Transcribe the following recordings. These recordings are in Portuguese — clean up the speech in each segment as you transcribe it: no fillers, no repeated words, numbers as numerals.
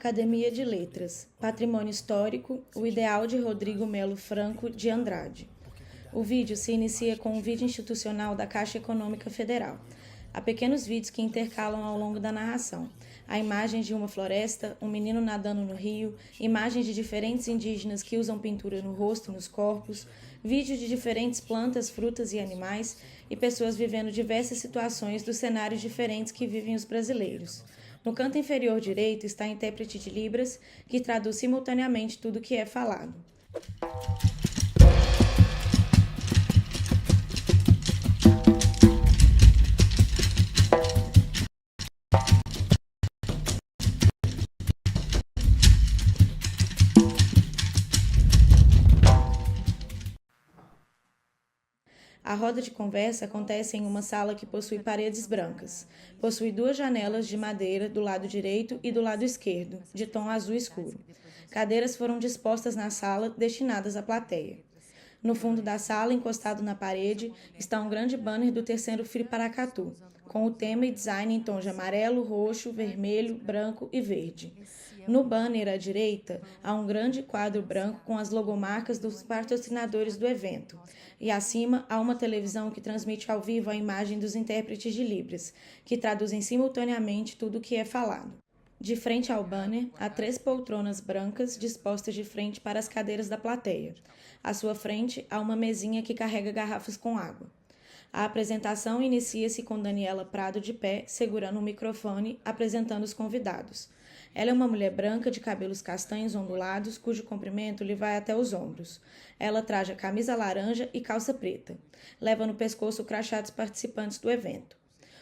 Academia de Letras, Patrimônio Histórico, o ideal de Rodrigo Melo Franco de Andrade. O vídeo se inicia com um vídeo institucional da Caixa Econômica Federal. Há pequenos vídeos que intercalam ao longo da narração. Há imagens de uma floresta, um menino nadando no rio, imagens de diferentes indígenas que usam pintura no rosto e nos corpos, vídeos de diferentes plantas, frutas e animais e pessoas vivendo diversas situações dos cenários diferentes que vivem os brasileiros. No canto inferior direito está a intérprete de Libras, que traduz simultaneamente tudo o que é falado. A roda de conversa acontece em uma sala que possui paredes brancas. Possui duas janelas de madeira do lado direito e do lado esquerdo, de tom azul escuro. Cadeiras foram dispostas na sala, destinadas à plateia. No fundo da sala, encostado na parede, está um grande banner do terceiro Free Paracatu, com o tema e design em tons de amarelo, roxo, vermelho, branco e verde. No banner à direita, há um grande quadro branco com as logomarcas dos patrocinadores do evento, e acima há uma televisão que transmite ao vivo a imagem dos intérpretes de Libras, que traduzem simultaneamente tudo o que é falado. De frente ao banner, há 3 poltronas brancas dispostas de frente para as cadeiras da plateia. À sua frente, há uma mesinha que carrega garrafas com água. A apresentação inicia-se com Daniela Prado de pé, segurando um microfone, apresentando os convidados. Ela é uma mulher branca de cabelos castanhos ondulados, cujo comprimento lhe vai até os ombros. Ela traja camisa laranja e calça preta. Leva no pescoço o crachá dos participantes do evento.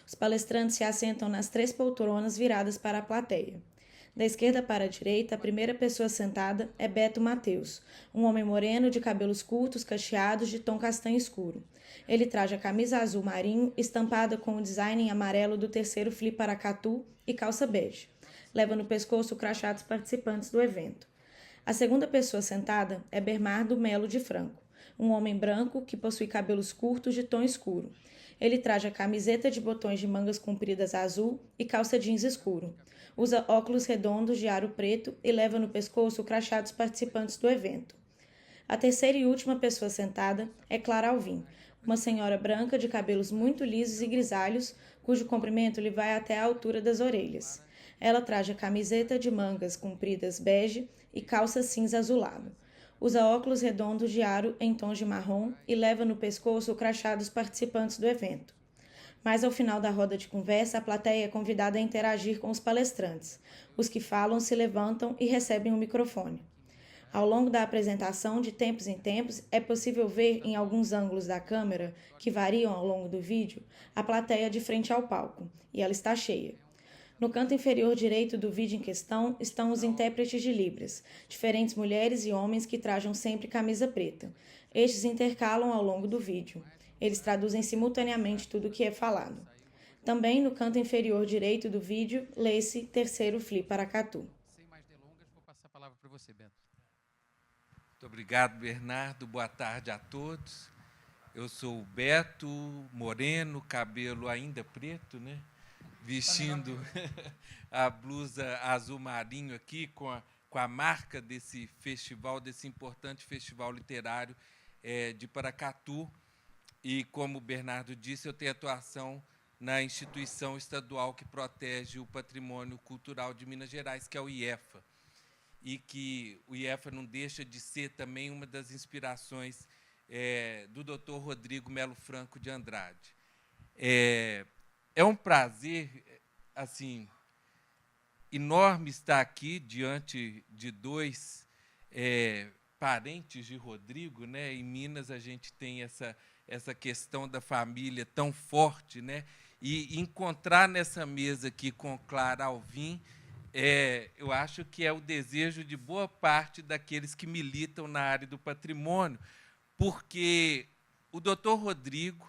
Os palestrantes se assentam nas 3 poltronas viradas para a plateia. Da esquerda para a direita, a primeira pessoa sentada é Beto Mateus, um homem moreno de cabelos curtos, cacheados, de tom castanho escuro. Ele traja camisa azul marinho, estampada com o design em amarelo do terceiro Free Paracatu e calça bege. Leva no pescoço o crachá dos participantes do evento. A segunda pessoa sentada é Bernardo Melo de Franco, um homem branco que possui cabelos curtos de tom escuro. Ele traja camiseta de botões de mangas compridas azul e calça jeans escuro. Usa óculos redondos de aro preto e leva no pescoço o crachá dos participantes do evento. A terceira e última pessoa sentada é Clara Alvim, uma senhora branca de cabelos muito lisos e grisalhos, cujo comprimento lhe vai até a altura das orelhas. Ela traja camiseta de mangas compridas bege e calça cinza azulado. Usa óculos redondos de aro em tons de marrom e leva no pescoço o crachá dos participantes do evento. Mas ao final da roda de conversa, a plateia é convidada a interagir com os palestrantes. Os que falam se levantam e recebem o microfone. Ao longo da apresentação, de tempos em tempos, é possível ver em alguns ângulos da câmera, que variam ao longo do vídeo, a plateia de frente ao palco, e ela está cheia. No canto inferior direito do vídeo em questão estão os intérpretes de Libras, diferentes mulheres e homens que trajam sempre camisa preta. Estes intercalam ao longo do vídeo. Eles traduzem simultaneamente tudo o que é falado. Também no canto inferior direito do vídeo, lê-se terceiro Free Paracatu. Sem mais delongas, vou passar a palavra para você, Bento. Muito obrigado, Bernardo. Boa tarde a todos. Eu sou o Beto, moreno, cabelo ainda preto, né? Vestindo a blusa azul marinho aqui com a marca desse festival, desse importante festival literário de Paracatu. E, como o Bernardo disse, eu tenho atuação na instituição estadual que protege o patrimônio cultural de Minas Gerais, que é o IEFA. E que o IEFA não deixa de ser também uma das inspirações do Dr. Rodrigo Melo Franco de Andrade. É um prazer assim, enorme estar aqui diante de 2 parentes de Rodrigo, né? Em Minas a gente tem essa questão da família tão forte, né? E encontrar nessa mesa aqui com Clara Alvim, eu acho que é o desejo de boa parte daqueles que militam na área do patrimônio, porque o Dr. Rodrigo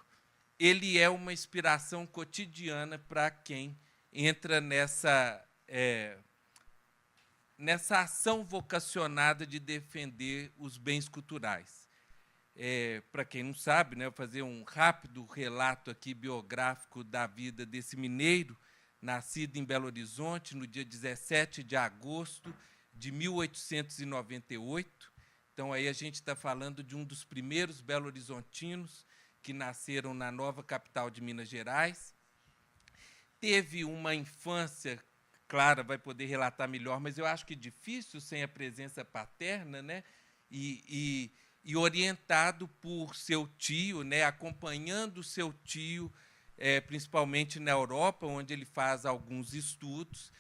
ele é uma inspiração cotidiana para quem entra nessa ação vocacionada de defender os bens culturais. Para quem não sabe, né, vou fazer um rápido relato aqui biográfico da vida desse mineiro, nascido em Belo Horizonte no dia 17 de agosto de 1898. Então, aí a gente está falando de um dos primeiros belo-horizontinos que nasceram na nova capital de Minas Gerais. Teve uma infância, Clara vai poder relatar melhor, mas eu acho que difícil sem a presença paterna, né? E orientado por seu tio, né? Acompanhando seu tio, principalmente na Europa, onde ele faz alguns estudos,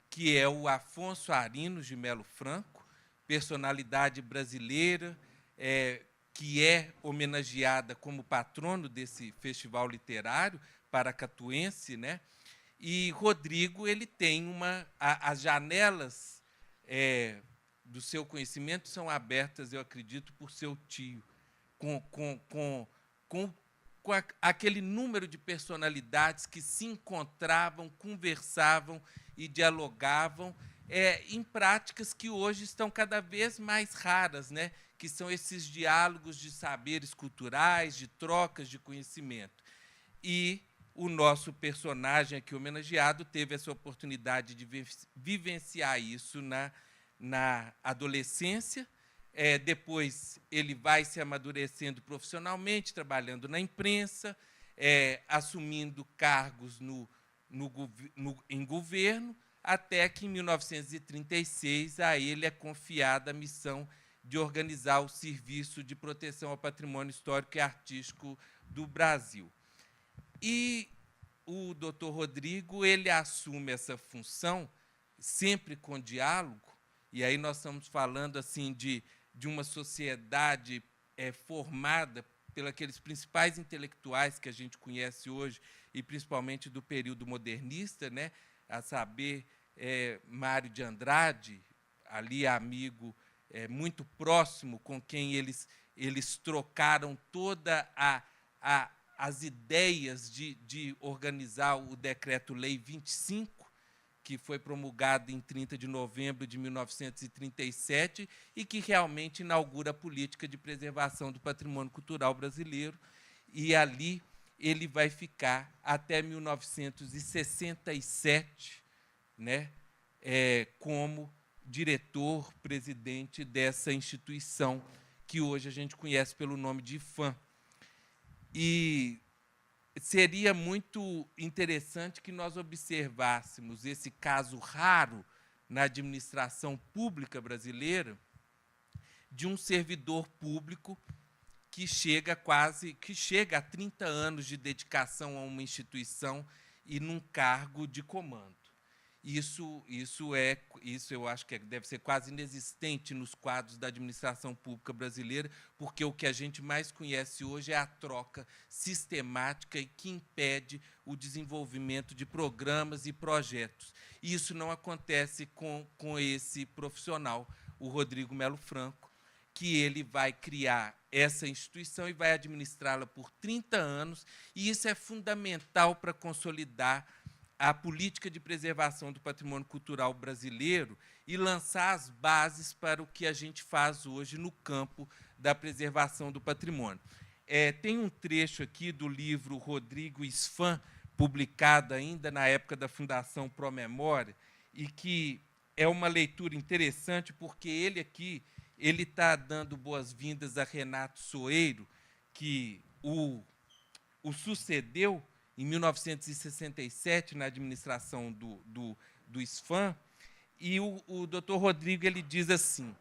que é o Afonso Arinos de Melo Franco, personalidade brasileira, que é homenageada como patrono desse festival literário paracatuense, né? E Rodrigo ele tem as janelas do seu conhecimento são abertas, eu acredito, por seu tio, com aquele número de personalidades que se encontravam, conversavam e dialogavam em práticas que hoje estão cada vez mais raras, né? Que são esses diálogos de saberes culturais, de trocas de conhecimento. E o nosso personagem aqui homenageado teve essa oportunidade de vivenciar isso na adolescência. Depois ele vai se amadurecendo profissionalmente, trabalhando na imprensa, assumindo cargos em governo, até que, em 1936, a ele é confiada a missão de organizar o Serviço de Proteção ao Patrimônio Histórico e Artístico do Brasil. E o doutor Rodrigo ele assume essa função sempre com diálogo, e aí nós estamos falando assim, de uma sociedade formada pelos principais intelectuais que a gente conhece hoje, e principalmente do período modernista, né? A saber, Mário de Andrade, ali amigo muito próximo, com quem eles trocaram toda as ideias de organizar o Decreto-Lei 25, que foi promulgado em 30 de novembro de 1937 e que realmente inaugura a política de preservação do patrimônio cultural brasileiro. E ali ele vai ficar até 1967, né, como diretor-presidente dessa instituição, que hoje a gente conhece pelo nome de IPHAN. E seria muito interessante que nós observássemos esse caso raro na administração pública brasileira de um servidor público que chega a 30 anos de dedicação a uma instituição e num cargo de comando. Isso eu acho que deve ser quase inexistente nos quadros da administração pública brasileira, porque o que a gente mais conhece hoje é a troca sistemática e que impede o desenvolvimento de programas e projetos. E isso não acontece com esse profissional, o Rodrigo Melo Franco, que ele vai criar essa instituição e vai administrá-la por 30 anos, e isso é fundamental para consolidar a política de preservação do patrimônio cultural brasileiro e lançar as bases para o que a gente faz hoje no campo da preservação do patrimônio. Tem um trecho aqui do livro Rodrigo Isfan, publicado ainda na época da Fundação Pro Memória, e que é uma leitura interessante, porque ele está dando boas-vindas a Renato Soeiro, que o sucedeu em 1967, na administração do ISFAM, e o doutor Rodrigo ele diz assim: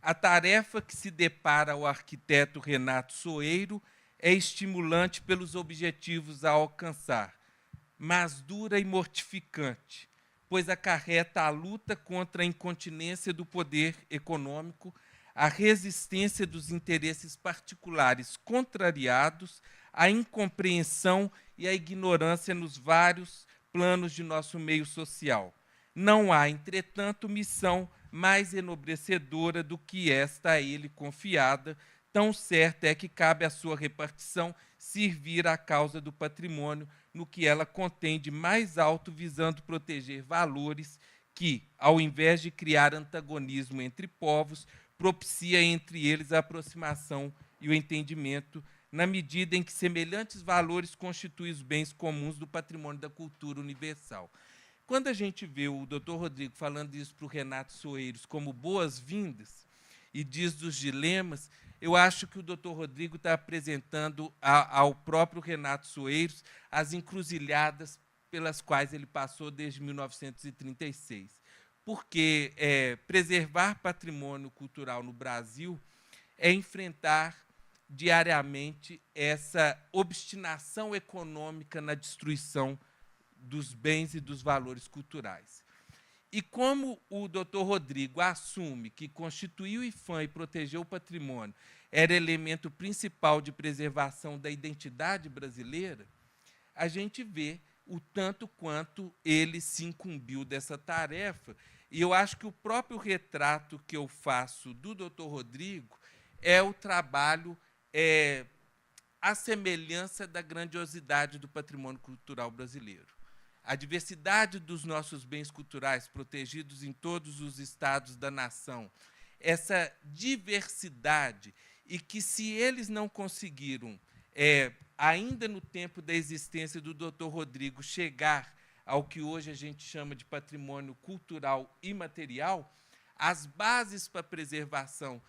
a tarefa que se depara ao arquiteto Renato Soeiro é estimulante pelos objetivos a alcançar, mas dura e mortificante, pois acarreta a luta contra a incontinência do poder econômico, a resistência dos interesses particulares contrariados, a incompreensão e a ignorância nos vários planos de nosso meio social. Não há, entretanto, missão mais enobrecedora do que esta a ele confiada, tão certa é que cabe à sua repartição servir à causa do patrimônio, no que ela contém de mais alto, visando proteger valores que, ao invés de criar antagonismo entre povos, propicia entre eles a aproximação e o entendimento, na medida em que semelhantes valores constituem os bens comuns do patrimônio da cultura universal. Quando a gente vê o Dr. Rodrigo falando isso para o Renato Soeiros como boas-vindas e diz dos dilemas, eu acho que o Dr. Rodrigo está apresentando ao próprio Renato Soeiros as encruzilhadas pelas quais ele passou desde 1936. Porque preservar patrimônio cultural no Brasil é enfrentar diariamente essa obstinação econômica na destruição dos bens e dos valores culturais. E como o Dr. Rodrigo assume que constituir o IPHAN e proteger o patrimônio era elemento principal de preservação da identidade brasileira, a gente vê o tanto quanto ele se incumbiu dessa tarefa. E eu acho que o próprio retrato que eu faço do Dr. Rodrigo é o trabalho, a semelhança da grandiosidade do patrimônio cultural brasileiro. A diversidade dos nossos bens culturais protegidos em todos os estados da nação, essa diversidade, e que, se eles não conseguiram, ainda no tempo da existência do Dr. Rodrigo, chegar ao que hoje a gente chama de patrimônio cultural imaterial, as bases para a preservação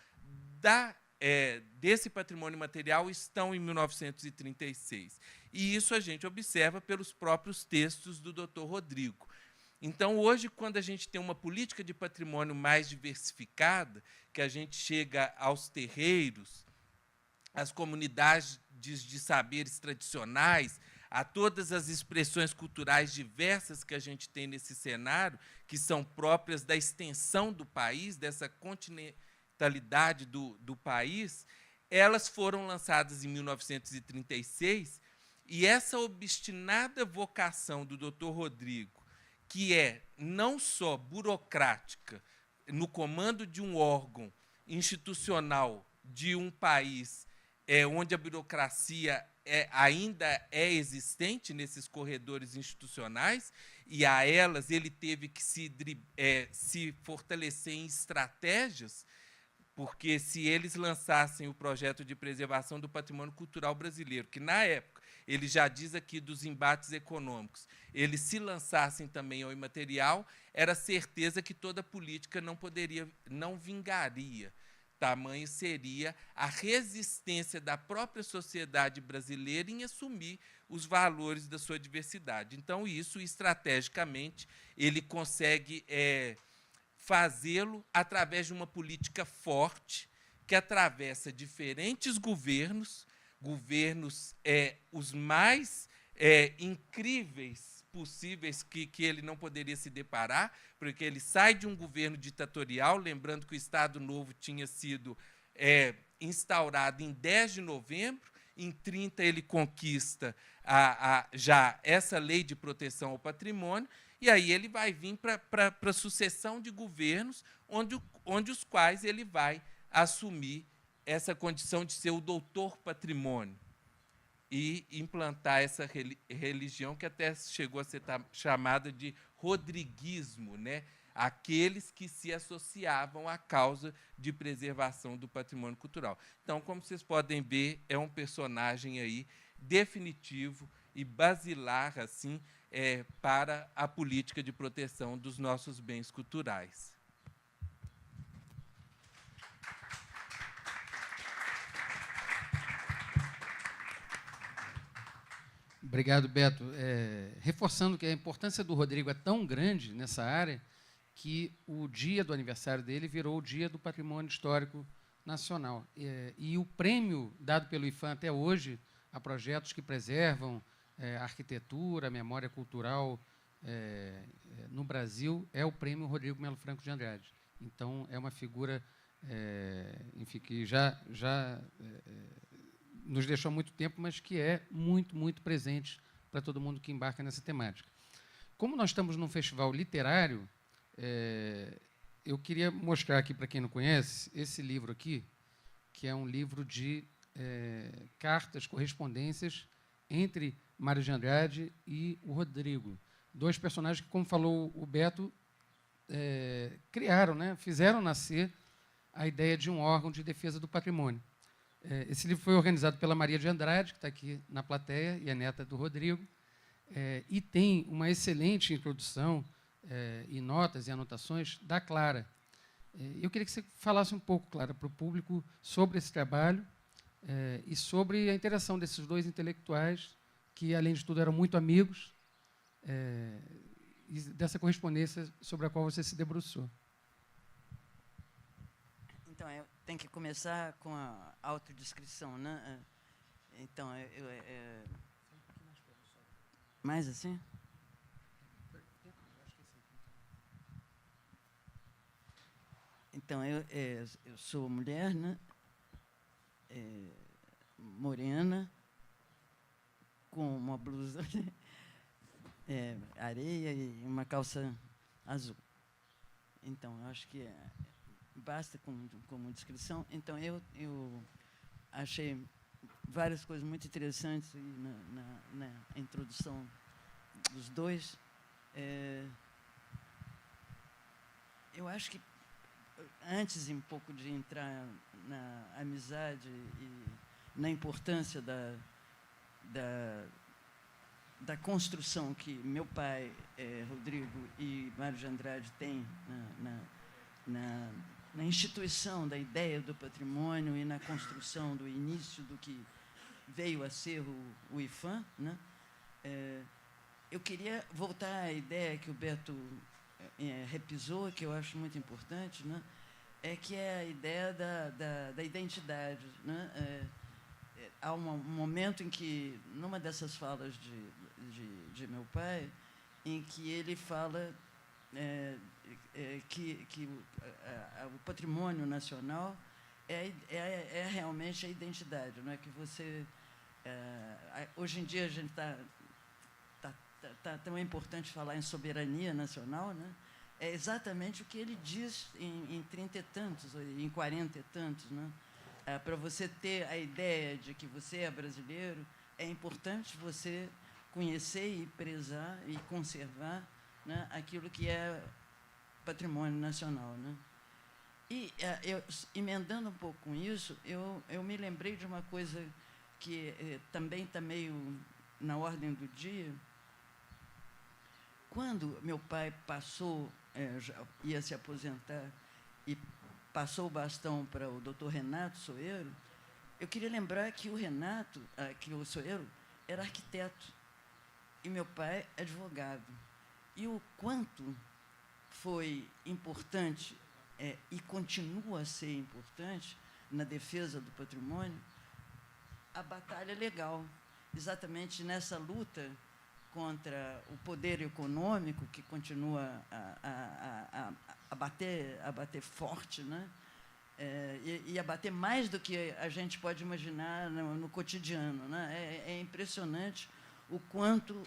desse patrimônio material estão em 1936. E isso a gente observa pelos próprios textos do Dr. Rodrigo. Então, hoje, quando a gente tem uma política de patrimônio mais diversificada, que a gente chega aos terreiros, às comunidades de saberes tradicionais, a todas as expressões culturais diversas que a gente tem nesse cenário, que são próprias da extensão do país, dessa continentalidade do país, elas foram lançadas em 1936, e essa obstinada vocação do Dr. Rodrigo, que é não só burocrática, no comando de um órgão institucional de um país onde a burocracia ainda é existente nesses corredores institucionais, e a elas ele teve que se fortalecer em estratégias, porque se eles lançassem o projeto de preservação do patrimônio cultural brasileiro, que, na época, ele já diz aqui dos embates econômicos, eles se lançassem também ao imaterial, era certeza que toda política não vingaria. Tamanho seria a resistência da própria sociedade brasileira em assumir os valores da sua diversidade. Então, isso, estrategicamente, ele consegue fazê-lo através de uma política forte que atravessa diferentes governos os mais incríveis possíveis que ele não poderia se deparar, porque ele sai de um governo ditatorial, lembrando que o Estado Novo tinha sido instaurado em 10 de novembro, em 30 ele conquista já essa lei de proteção ao patrimônio, e aí ele vai vir para a sucessão de governos, onde os quais ele vai assumir essa condição de ser o doutor patrimônio e implantar essa religião que até chegou a ser chamada de rodriguismo, né? Aqueles que se associavam à causa de preservação do patrimônio cultural. Então, como vocês podem ver, é um personagem aí definitivo e basilar assim, para a política de proteção dos nossos bens culturais. Obrigado, Beto. Reforçando que a importância do Rodrigo é tão grande nessa área que o dia do aniversário dele virou o Dia do Patrimônio Histórico Nacional. E o prêmio dado pelo IPHAN até hoje a projetos que preservam a arquitetura, a memória cultural no Brasil é o prêmio Rodrigo Melo Franco de Andrade. Então, é uma figura enfim, que já nos deixou há muito tempo, mas que é muito, muito presente para todo mundo que embarca nessa temática. Como nós estamos num festival literário, eu queria mostrar aqui, para quem não conhece, esse livro aqui, que é um livro de cartas, correspondências entre Mário de Andrade e o Rodrigo. Dois personagens que, como falou o Beto, criaram, né, fizeram nascer a ideia de um órgão de defesa do patrimônio. Esse livro foi organizado pela Maria de Andrade, que está aqui na plateia, e é neta do Rodrigo, e tem uma excelente introdução e notas e anotações da Clara. Eu queria que você falasse um pouco, Clara, para o público sobre esse trabalho e sobre a interação desses dois intelectuais, que, além de tudo, eram muito amigos, e dessa correspondência sobre a qual você se debruçou. Então, eu tenho que começar com a autodescrição, né? Então, mais assim? Então, eu sou mulher, né? Morena, com uma blusa areia e uma calça azul. Então, eu acho que basta como descrição. Então, eu achei várias coisas muito interessantes na introdução dos dois. Eu acho que, antes um pouco de entrar na amizade e na importância da construção que meu pai, Rodrigo, e Mário de Andrade têm na instituição da ideia do patrimônio e na construção do início do que veio a ser o IPHAN, né? Eu queria voltar à ideia que o Beto repisou, que eu acho muito importante, né? Que é a ideia da identidade, né? Há um momento em que, numa dessas falas de meu pai, em que ele fala que o patrimônio nacional é realmente a identidade, não é? Que você hoje em dia a gente tá tão importante falar em soberania nacional, né? É exatamente o que ele diz em 30 e tantos, em 40 e tantos, né? Para você ter a ideia de que você é brasileiro, é importante você conhecer e prezar e conservar, né, aquilo que é patrimônio nacional, né? E, emendando um pouco com isso, eu me lembrei de uma coisa que também está meio na ordem do dia. Quando meu pai passou, já ia se aposentar, e passou o bastão para o doutor Renato Soeiro, eu queria lembrar que que o Soeiro era arquiteto e meu pai advogado. E o quanto foi importante e continua a ser importante na defesa do patrimônio a batalha legal, exatamente nessa luta contra o poder econômico que continua a bater forte, né? E a bater mais do que a gente pode imaginar no cotidiano, né? É impressionante o quanto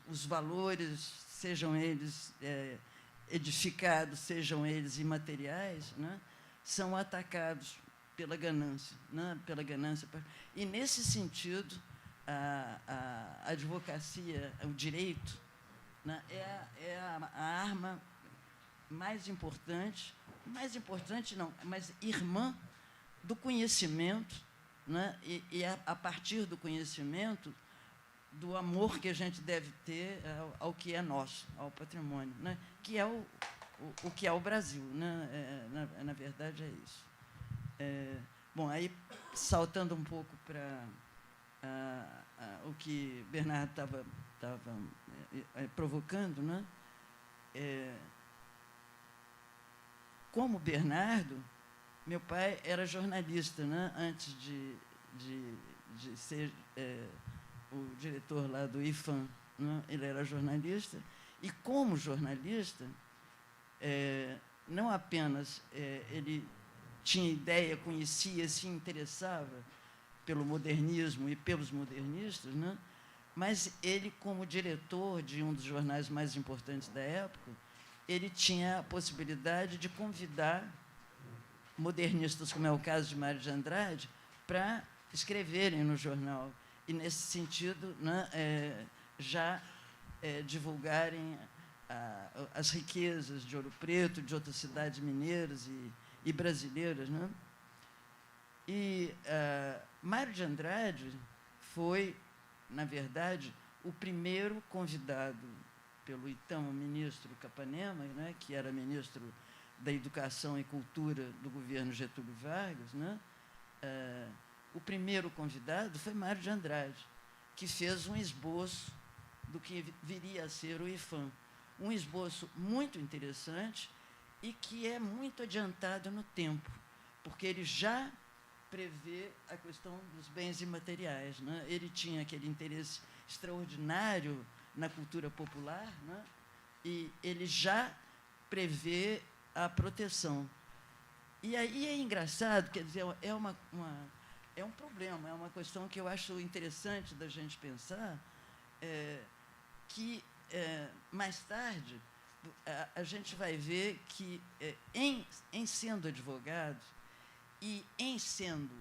os valores, sejam eles edificados, sejam eles imateriais, né, são atacados pela ganância, né, pela ganância. E, nesse sentido, a advocacia, o direito, né, é a arma mais importante não, mas irmã do conhecimento, né, e a partir do conhecimento, do amor que a gente deve ter ao que é nosso, ao patrimônio, né, que é o que é o Brasil, né, na verdade é isso. Bom, aí, saltando um pouco para o que Bernardo estava provocando, né? Como Bernardo, meu pai era jornalista, né? Antes de ser o diretor lá do IPHAN, né? Ele era jornalista, e como jornalista, não apenas ele tinha ideia, conhecia, se interessava pelo modernismo e pelos modernistas, né? Mas ele, como diretor de um dos jornais mais importantes da época, ele tinha a possibilidade de convidar modernistas, como é o caso de Mário de Andrade, para escreverem no jornal. E, nesse sentido, né, já divulgarem as riquezas de Ouro Preto, de outras cidades mineiras e brasileiras, né? E Mário de Andrade foi, na verdade, o primeiro convidado pelo então ministro Capanema, né, que era ministro da Educação e Cultura do governo Getúlio Vargas, né, o primeiro convidado foi Mário de Andrade, que fez um esboço do que viria a ser o IFAM. Um esboço muito interessante e que é muito adiantado no tempo, porque ele já prevê a questão dos bens imateriais, né? Ele tinha aquele interesse extraordinário na cultura popular, né? E ele já prevê a proteção. E aí é engraçado, quer dizer, é um problema, é uma questão que eu acho interessante da gente pensar, que mais tarde a gente vai ver que, em sendo advogado e em sendo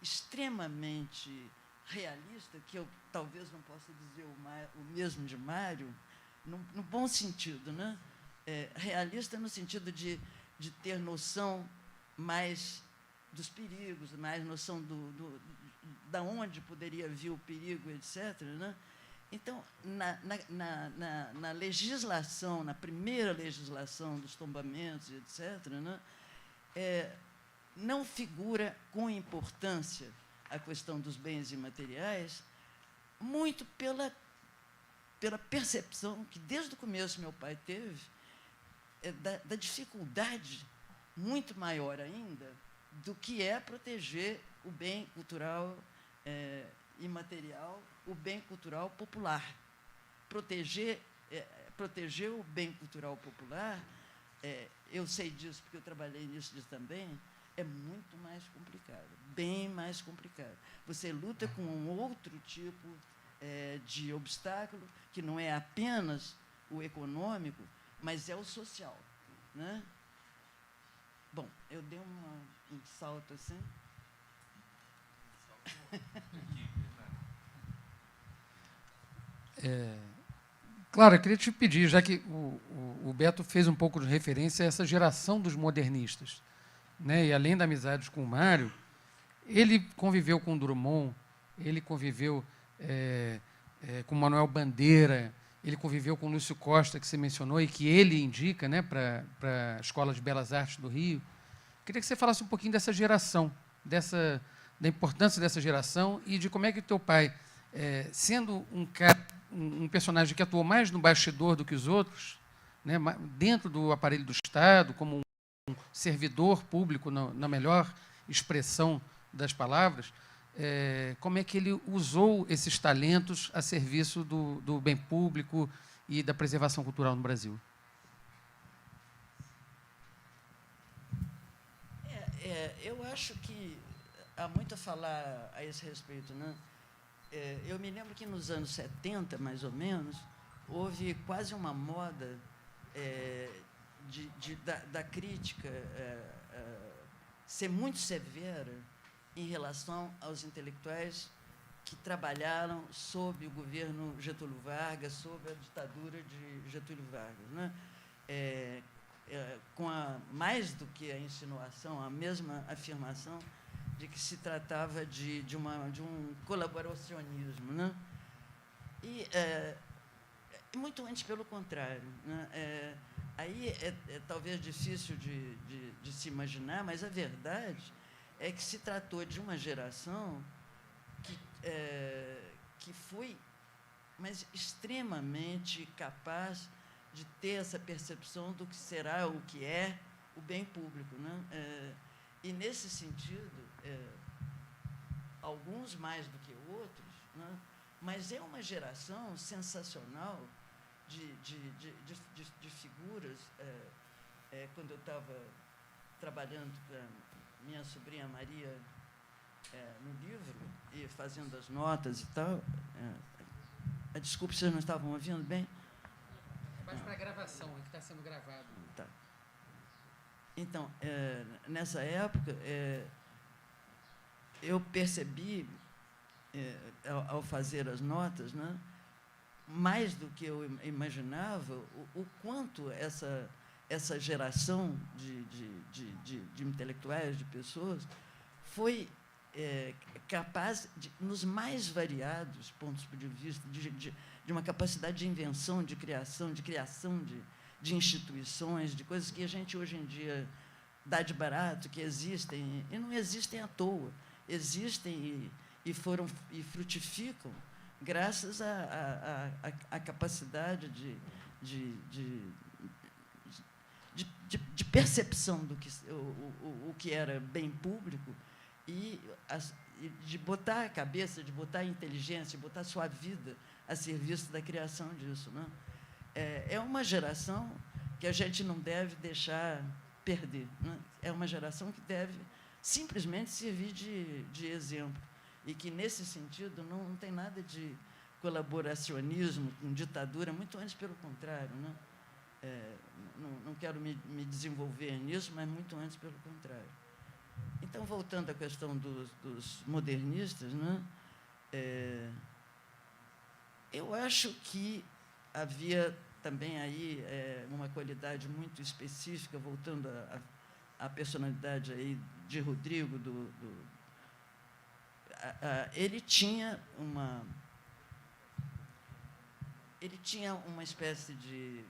extremamente realista, que eu talvez não possa dizer o mesmo de Mário, no bom sentido, né? Realista no sentido de ter noção mais dos perigos, mais noção da onde poderia vir o perigo, etc., né? Então, na legislação, na primeira legislação dos tombamentos, etc., né, não figura com importância a questão dos bens imateriais, muito pela percepção que, desde o começo, meu pai teve da dificuldade muito maior ainda do que é proteger o bem cultural imaterial, o bem cultural popular. Proteger o bem cultural popular, eu sei disso porque eu trabalhei nisso também, é muito mais complicado, bem mais complicado. Você luta com um outro tipo de obstáculo, que não é apenas o econômico, mas é o social, né? Bom, eu dei um salto assim. Claro, eu queria te pedir, já que o Beto fez um pouco de referência a essa geração dos modernistas, né? E além da amizade com o Mário, ele conviveu com Drummond, ele conviveu com Manuel Bandeira, ele conviveu com Lúcio Costa, que você mencionou, e que ele indica, né, para a Escola de Belas Artes do Rio. Queria que você falasse um pouquinho dessa geração, da importância dessa geração e de como é que o teu pai, sendo um personagem que atuou mais no bastidor do que os outros, né, dentro do aparelho do Estado, como um servidor público, na melhor expressão das palavras, como é que ele usou esses talentos a serviço do bem público e da preservação cultural no Brasil? Eu acho que há muito a falar a esse respeito, né? Eu me lembro que nos anos 70, mais ou menos, houve quase uma moda da crítica ser muito severa em relação aos intelectuais que trabalharam sob o governo Getúlio Vargas, sob a ditadura de Getúlio Vargas, né? Com mais do que a insinuação, a mesma afirmação de que se tratava de um colaboracionismo, né? E muito antes pelo contrário, né? Aí é talvez difícil de se imaginar, mas a verdade é que se tratou de uma geração que foi, mas extremamente capaz de ter essa percepção do que será, o que é o bem público, né? E, nesse sentido, alguns mais do que outros, né? Mas é uma geração sensacional de figuras. Quando eu estava trabalhando para minha sobrinha Maria no livro e fazendo as notas e tal, desculpe, vocês não estavam ouvindo bem? Mas para a gravação, que está sendo gravado. Tá. Então, nessa época, eu percebi, ao fazer as notas, né, mais do que eu imaginava, o quanto essa geração de intelectuais, de pessoas, foi capaz, nos mais variados pontos de vista, de uma capacidade de invenção, de criação de instituições, de coisas que a gente hoje em dia dá de barato, que existem, e não existem à toa, existem e frutificam graças à capacidade de percepção do que o que era bem público e de botar a cabeça, de botar a inteligência, de botar a sua vida a serviço da criação disso, né? É uma geração que a gente não deve deixar perder, né? É uma geração que deve simplesmente servir de exemplo e que, nesse sentido, não tem nada de colaboracionismo com ditadura, muito antes pelo contrário, né? Não quero me desenvolver nisso, mas muito antes pelo contrário. Então, voltando à questão dos modernistas, né? Eu acho que havia também aí uma qualidade muito específica, voltando à personalidade aí de Rodrigo, ele tinha uma espécie de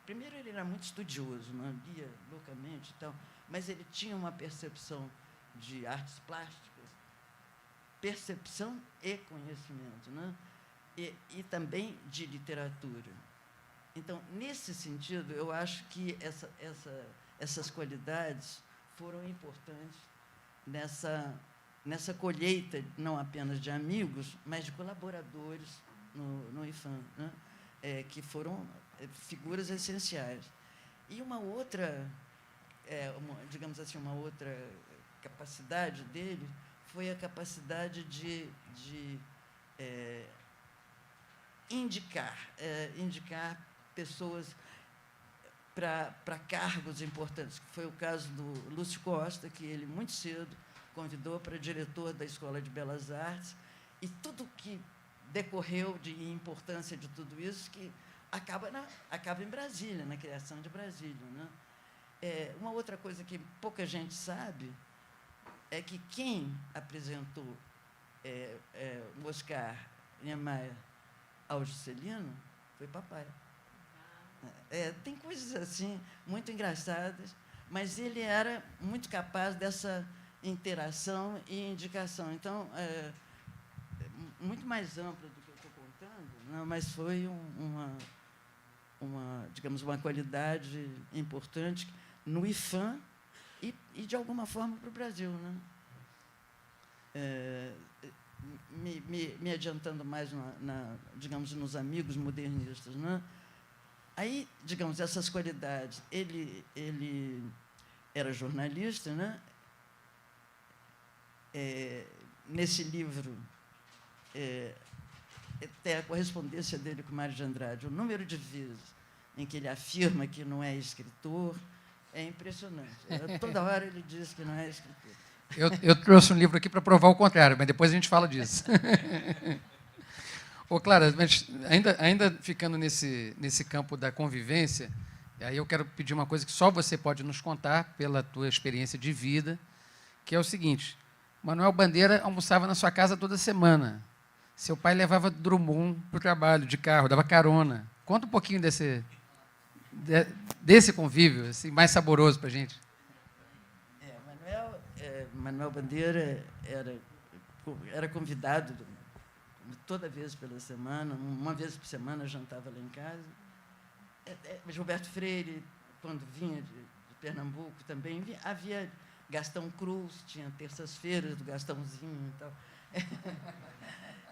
primeiro, ele era muito estudioso, né? Lia loucamente e tal, mas ele tinha uma percepção de artes plásticas, percepção e conhecimento, né? E também de literatura. Então, nesse sentido, eu acho que essas qualidades foram importantes nessa colheita, não apenas de amigos, mas de colaboradores no IFAM, né? Que foram figuras essenciais. E uma outra, digamos assim, uma outra capacidade dele foi a capacidade de indicar pessoas para cargos importantes, que foi o caso do Lúcio Costa, que ele, muito cedo, convidou para diretor da Escola de Belas Artes, e tudo que decorreu de importância de tudo isso, que acaba em Brasília, na criação de Brasília, né? Uma outra coisa que pouca gente sabe é que quem apresentou o Oscar Niemeyer ao Juscelino foi papai. Tem coisas assim muito engraçadas, mas ele era muito capaz dessa interação e indicação. Então, muito mais ampla do que eu estou contando, não, mas foi digamos, uma qualidade importante no IFAM e de alguma forma, para o Brasil, né? Me adiantando mais, digamos, nos amigos modernistas, né? Aí, digamos, essas qualidades, ele era jornalista, né? Nesse livro, tem a correspondência dele com Mário de Andrade, o número de vezes em que ele afirma que não é escritor é impressionante. Toda hora ele diz que não é escritor. Eu trouxe um livro aqui para provar o contrário, mas depois a gente fala disso. Ô, Clara, mas ainda ficando nesse campo da convivência, aí eu quero pedir uma coisa que só você pode nos contar, pela tua experiência de vida, que é o seguinte: Manuel Bandeira almoçava na sua casa toda semana. Seu pai levava Drummond para o trabalho, de carro, dava carona. Conta um pouquinho desse convívio assim, mais saboroso para a gente. Manuel Bandeira era convidado toda vez pela semana, uma vez por semana jantava lá em casa. Gilberto Freire, quando vinha de Pernambuco, também vinha. Havia Gastão Cruz, tinha terças-feiras do Gastãozinho e tal.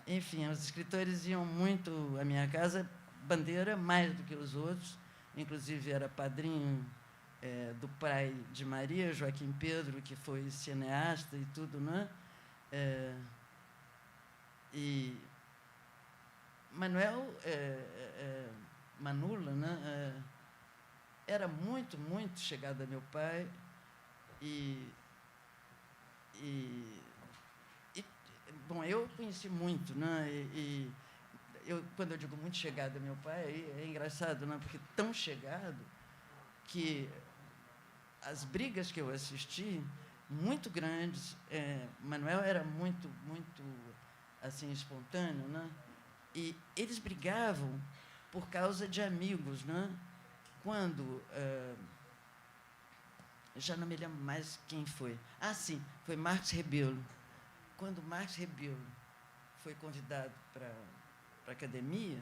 Enfim, os escritores iam muito à minha casa. Bandeira, mais do que os outros, inclusive era padrinho do pai de Maria, Joaquim Pedro, que foi cineasta e tudo, né? E Manuel Manula, né? Era muito, muito chegado a meu pai bom, eu conheci muito, né? Quando eu digo muito chegado a meu pai, é engraçado, né? Porque tão chegado que as brigas que eu assisti, muito grandes, Manuel era muito assim, espontâneo, né? E eles brigavam por causa de amigos, né? Quando... já não me lembro mais quem foi. Ah, sim, foi Marcos Rebelo. Quando Marcos Rebelo foi convidado para a academia,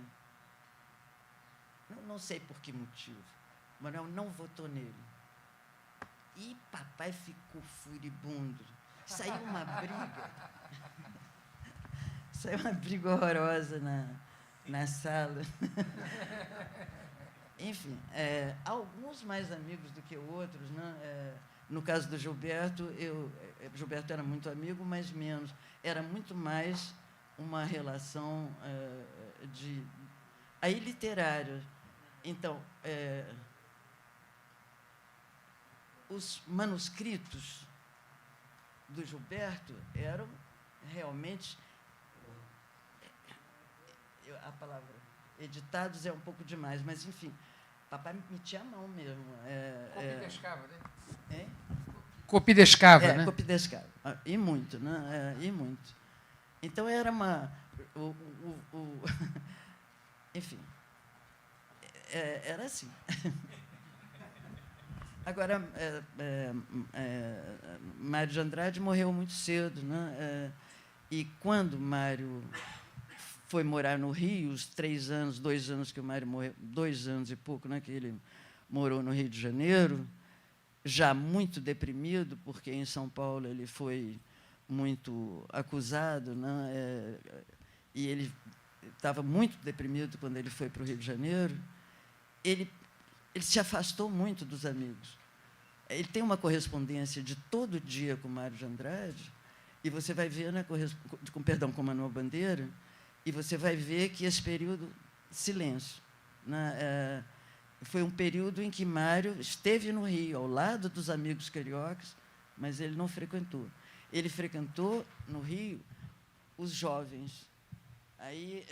não sei por que motivo, Manuel não votou nele. E papai ficou furibundo. Saiu uma briga. Saiu uma briga horrorosa na sala. Enfim, alguns mais amigos do que outros, né? No caso do Gilberto, Gilberto era muito amigo, mas menos. Era muito mais uma relação aí literária. Então, os manuscritos do Gilberto eram realmente, a palavra editados é um pouco demais, mas, enfim, papai metia a mão mesmo. Copidescava, né? Hein? Copidescava, né? Copidescava. E muito, né? E muito. Então, era uma... enfim, era assim. Agora, Mário de Andrade morreu muito cedo, né? E quando Mário foi morar no Rio, os 3 anos, 2 anos que o Mário morreu, 2 anos e pouco, né, que ele morou no Rio de Janeiro, já muito deprimido, porque em São Paulo ele foi muito acusado, né? E ele estava muito deprimido quando ele foi para o Rio de Janeiro. Ele se afastou muito dos amigos. Ele tem uma correspondência de todo dia com Mário de Andrade, e você vai ver, né, com Manuel Bandeira, e você vai ver que esse período, silêncio, né, foi um período em que Mário esteve no Rio, ao lado dos amigos cariocas, mas ele não frequentou. Ele frequentou, no Rio, os jovens. Aí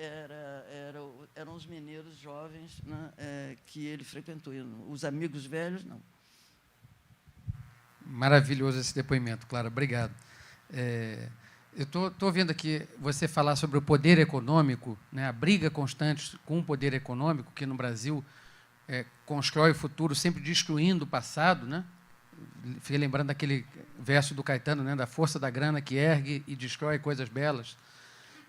eram os mineiros jovens, né, que ele frequentou. Os amigos velhos, não. Maravilhoso esse depoimento, Clara. Obrigado. Eu estou vendo aqui você falar sobre o poder econômico, né, a briga constante com o poder econômico, que no Brasil constrói o futuro sempre destruindo o passado, né? Fiquei lembrando daquele verso do Caetano, né, da força da grana que ergue e destrói coisas belas.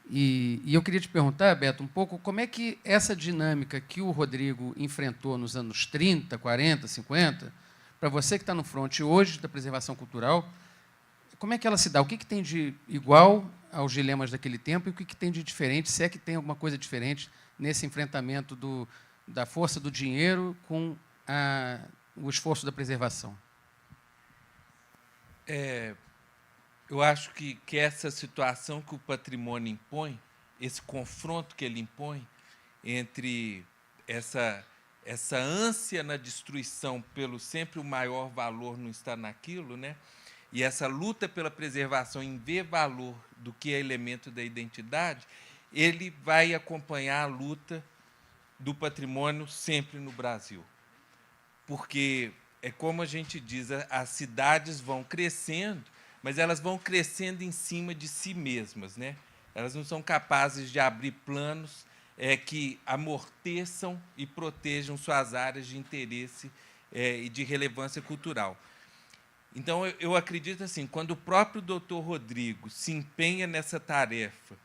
E eu queria te perguntar, Beto, um pouco como é que essa dinâmica que o Rodrigo enfrentou nos anos 30, 40, 50, para você que está no fronte hoje da preservação cultural, como é que ela se dá? O que tem de igual aos dilemas daquele tempo e o que tem de diferente, se é que tem alguma coisa diferente nesse enfrentamento da força do dinheiro com o esforço da preservação? Eu acho que essa situação que o patrimônio impõe, esse confronto que ele impõe entre essa ânsia na destruição pelo sempre o maior valor não está naquilo, né? E essa luta pela preservação em ver valor do que é elemento da identidade, ele vai acompanhar a luta do patrimônio sempre no Brasil. Porque, como a gente diz, as cidades vão crescendo, mas elas vão crescendo em cima de si mesmas, né? Elas não são capazes de abrir planos que amorteçam e protejam suas áreas de interesse e de relevância cultural. Então, eu acredito assim, quando o próprio doutor Rodrigo se empenha nessa tarefa,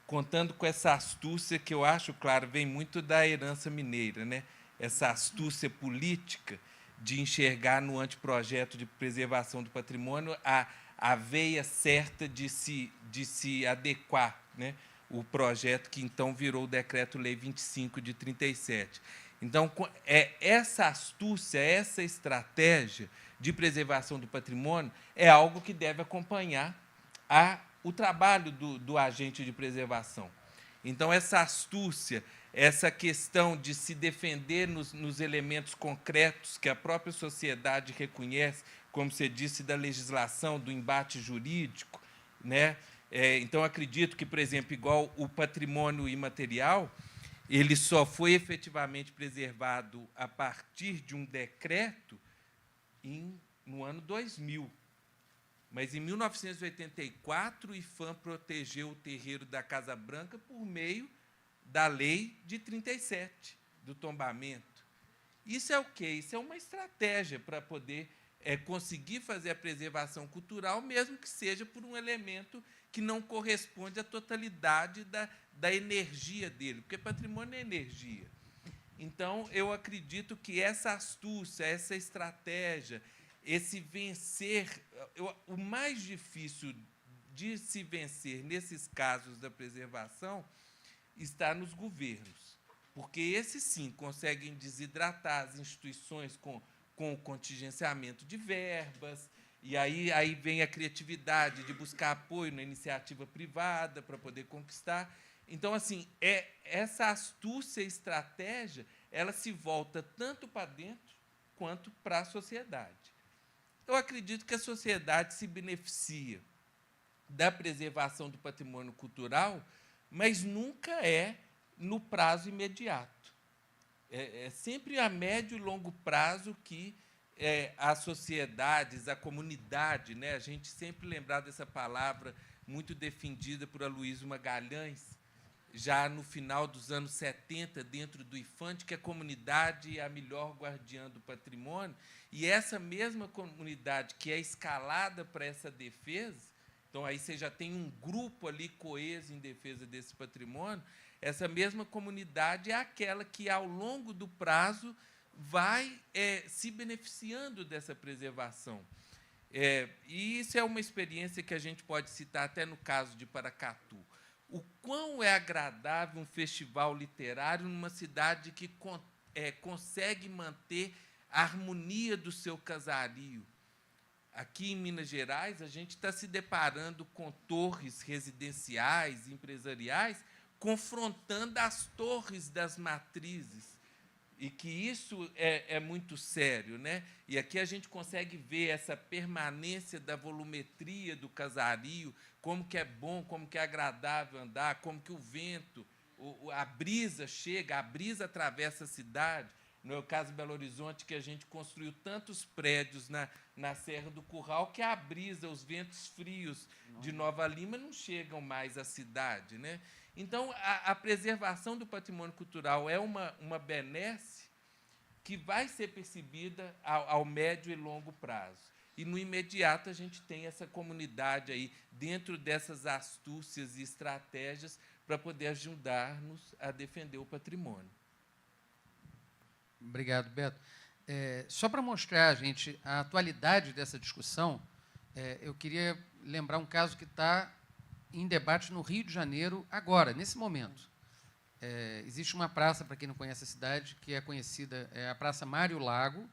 contando com essa astúcia que eu acho, claro, vem muito da herança mineira, né? Essa astúcia política de enxergar no anteprojeto de preservação do patrimônio a veia certa de se adequar, né? O projeto que, então, virou o Decreto-Lei 25 de 37. Então, essa astúcia, essa estratégia de preservação do patrimônio é algo que deve acompanhar o trabalho do agente de preservação. Então, essa astúcia, essa questão de se defender nos elementos concretos que a própria sociedade reconhece, como você disse, da legislação, do embate jurídico, né? Então, acredito que, por exemplo, igual o patrimônio imaterial, ele só foi efetivamente preservado a partir de um decreto em no ano 2000. Mas, em 1984, o IPHAN protegeu o terreiro da Casa Branca por meio da lei de 37, do tombamento. Isso é o quê? Isso é uma estratégia para poder conseguir fazer a preservação cultural, mesmo que seja por um elemento que não corresponde à totalidade da energia dele, porque patrimônio é energia. Então, eu acredito que essa astúcia, essa estratégia, esse vencer, o mais difícil de se vencer nesses casos da preservação está nos governos, porque esses, sim, conseguem desidratar as instituições com o contingenciamento de verbas, e aí vem a criatividade de buscar apoio na iniciativa privada para poder conquistar. Então, assim, essa astúcia e estratégia, ela se volta tanto para dentro quanto para a sociedade. Eu acredito que a sociedade se beneficia da preservação do patrimônio cultural, mas nunca é no prazo imediato. É sempre a médio e longo prazo que as sociedades, a comunidade, né, a gente sempre lembrar dessa palavra muito defendida por Aloysio Magalhães, já no final dos anos 70, dentro do IPHAN, que a comunidade é a melhor guardiã do patrimônio, e essa mesma comunidade que é escalada para essa defesa, então aí você já tem um grupo ali coeso em defesa desse patrimônio, essa mesma comunidade é aquela que, ao longo do prazo, vai se beneficiando dessa preservação. E isso é uma experiência que a gente pode citar até no caso de Paracatu. O quão é agradável um festival literário numa cidade que consegue manter a harmonia do seu casario. Aqui em Minas Gerais, a gente está se deparando com torres residenciais, empresariais, confrontando as torres das matrizes, e que isso é muito sério, né? E aqui a gente consegue ver essa permanência da volumetria do casario, como que é bom, como que é agradável andar, como que o vento, a brisa chega, a brisa atravessa a cidade. No meu caso, Belo Horizonte, que a gente construiu tantos prédios na Serra do Curral, que a brisa, os ventos frios de Nova Lima não chegam mais à cidade, né? Então, a preservação do patrimônio cultural é uma benesse que vai ser percebida ao médio e longo prazo. E, no imediato, a gente tem essa comunidade aí, dentro dessas astúcias e estratégias, para poder ajudar-nos a defender o patrimônio. Obrigado, Beto. Só para mostrar, gente, a atualidade dessa discussão, eu queria lembrar um caso que está em debate no Rio de Janeiro agora, nesse momento. Existe uma praça, para quem não conhece a cidade, que é conhecida, é a Praça Mário Lago,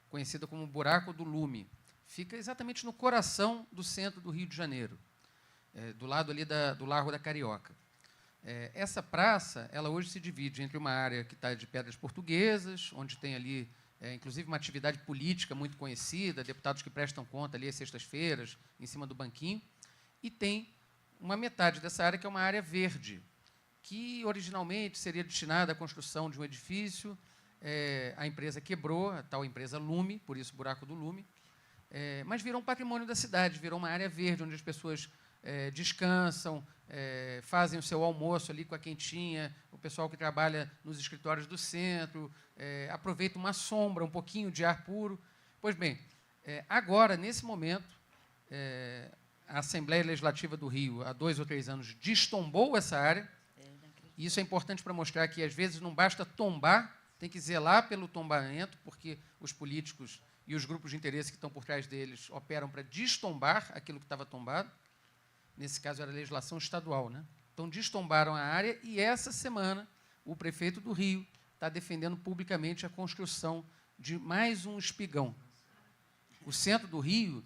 conhecida como Buraco do Lume. Fica exatamente no coração do centro do Rio de Janeiro, do lado ali do Largo da Carioca. Essa praça, ela hoje se divide entre uma área que está de pedras portuguesas, onde tem ali, inclusive, uma atividade política muito conhecida, deputados que prestam conta ali às sextas-feiras, em cima do banquinho, e tem uma metade dessa área que é uma área verde, que originalmente seria destinada à construção de um edifício. A empresa quebrou, a tal empresa Lume, por isso Buraco do Lume, mas virou um patrimônio da cidade, virou uma área verde, onde as pessoas descansam, fazem o seu almoço ali com a quentinha, o pessoal que trabalha nos escritórios do centro, aproveita uma sombra, um pouquinho de ar puro. Pois bem, agora, nesse momento, a Assembleia Legislativa do Rio, há 2 ou 3 anos, destombou essa área, e isso é importante para mostrar que, às vezes, não basta tombar, tem que zelar pelo tombamento, porque os políticos e os grupos de interesse que estão por trás deles operam para destombar aquilo que estava tombado. Nesse caso, era a legislação estadual, né? Então, destombaram a área, e essa semana o prefeito do Rio está defendendo publicamente a construção de mais um espigão. O centro do Rio,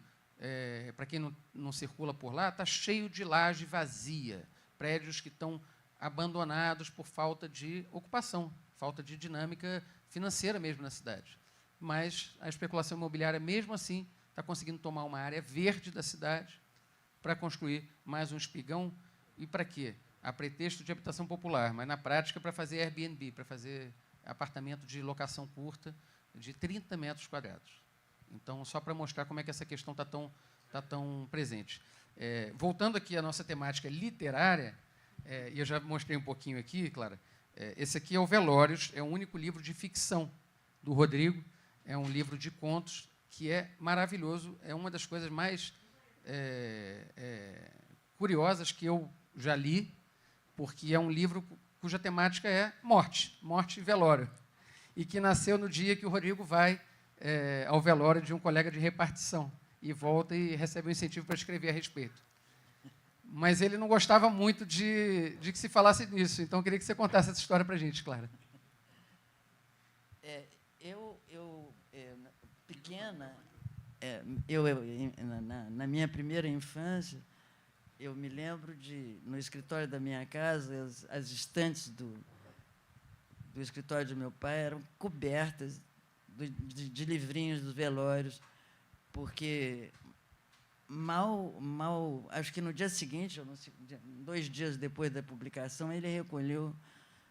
para quem não circula por lá, está cheio de laje vazia, prédios que estão abandonados por falta de ocupação, falta de dinâmica financeira mesmo na cidade. Mas a especulação imobiliária, mesmo assim, está conseguindo tomar uma área verde da cidade para construir mais um espigão. E para quê? A pretexto de habitação popular, mas, na prática, para fazer Airbnb, para fazer apartamento de locação curta de 30 metros quadrados. Então, só para mostrar como é que essa questão tá tão presente. Voltando aqui à nossa temática literária, e eu já mostrei um pouquinho aqui, Clara, esse aqui é o Velórios, é o único livro de ficção do Rodrigo, é um livro de contos que é maravilhoso, é uma das coisas mais curiosas que eu já li, porque é um livro cuja temática é morte e velório, e que nasceu no dia que o Rodrigo vai ao velório de um colega de repartição, e volta e recebe um incentivo para escrever a respeito. Mas ele não gostava muito de que se falasse nisso, então eu queria que você contasse essa história para a gente, Clara. Pequena, na minha primeira infância, eu me lembro no escritório da minha casa, as estantes do escritório de meu pai eram cobertas de livrinhos dos velórios, porque acho que no dia seguinte, 2 dias depois da publicação, ele recolheu